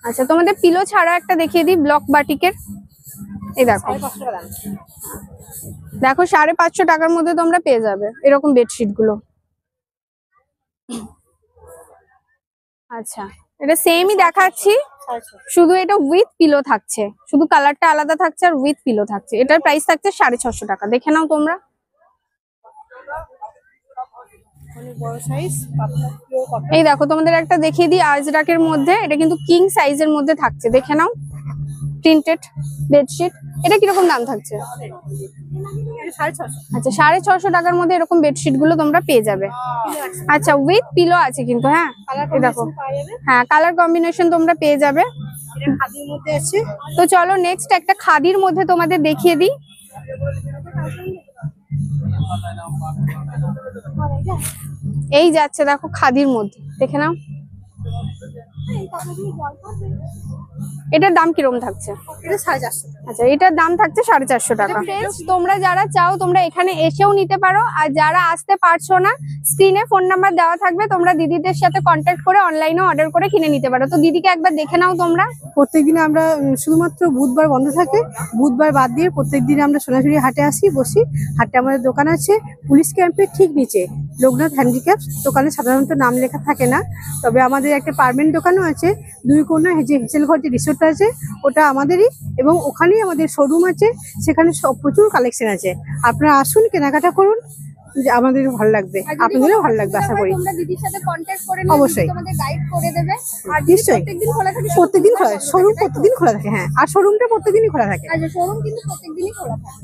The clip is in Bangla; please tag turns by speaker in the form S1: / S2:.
S1: আচ্ছা, তোমাদের পিলো ছাড়া একটা দেখিয়ে দিই, ব্লক বাটিকের। এই দেখো, দেখো 550 টাকার মধ্যে তোমরা পেয়ে যাবে এরকম বেডশিট গুলো। আচ্ছা, এটা সেমই দেখাচ্ছি, শুধু এটা উইথ পিলো থাকছে, শুধু কালারটা আলাদা থাকছে আর উইথ পিলো থাকছে। এটার প্রাইস থাকছে 650 টাকা। দেখে নাও তোমরা। এই দেখো, তোমাদের একটা দেখিয়ে দিই আজরাকের মধ্যে, এটা কিন্তু কিং সাইজের মধ্যে থাকছে, দেখে নাও। Printed bedsheet. এটা কিরকম দাম থাকছে? আচ্ছা, 650 টাকার মধ্যে এরকম বেডশিট গুলো তোমরা পেয়ে যাবে। আচ্ছা, উইথ পিলো আছে কিন্তু। হ্যাঁ, এই দেখো, হ্যাঁ কালার কম্বিনেশন তোমরা পেয়ে যাবে। তো চলো নেক্সট একটা খাদির মধ্যে তোমাদের দেখিয়ে দিই। এই যাচ্ছে দেখো খাদির মধ্যে, দেখে নাও। এটার দাম কিরকম থাকছে?
S2: এটা 450।
S1: আচ্ছা, এটার দাম থাকছে 450 টাকা। তোমরা যারা চাও তোমরা এখানে এসেও নিতে পারো, আর যারা আসতে পারছো না স্ক্রিনে ফোন নাম্বার দেওয়া থাকবে, তোমরা দিদিদের সাথে কন্ট্যাক্ট করে অনলাইনে অর্ডার করে কিনে নিতে পারো। তো দিদিকে একবার দেখে নাও তোমরা।
S2: প্রত্যেকদিন আমরা শুধুমাত্র বুধবার বন্ধ থাকে, বুধবার বাদ দিয়ে প্রত্যেকদিন আমরা সোনাঝুরি হাটে আসি, বসি। হাটে আমাদের দোকান আছে পুলিশ ক্যাম্পের ঠিক নিচে, লোকনাথ হ্যান্ডিক্যাপ। দোকানে সাধারণত নাম লেখা থাকে না, তবে আমাদের একটা পার্মানেন্ট দোকানও আছে। 2 কোণা যে হেসেলঘর যে রিসোর্টটা আছে ওটা আমাদেরই, এবং ওখানেই আমাদের শোরুম আছে, সেখানে প্রচুর কালেকশন আছে। আপনারা আসুন, কেনাকাটা করুন, আমাদের ভালো লাগবে, আপনাদেরও ভালো লাগবে আশা করি।
S1: তোমরা দিদির সাথে কন্ট্যাক্ট করে
S2: অবশ্যই
S1: তোমাদের গাইড করে দেবে। আর
S2: নিশ্চয়ই
S1: প্রত্যেকদিন খোলা থাকে?
S2: প্রত্যেকদিন খোলা, শোরুম প্রত্যেকদিন খোলা থাকে। হ্যাঁ, আর শোরুমটা প্রত্যেকদিনই খোলা থাকে।
S1: আচ্ছা, শোরুম কিন্তু প্রত্যেকদিনই খোলা থাকে।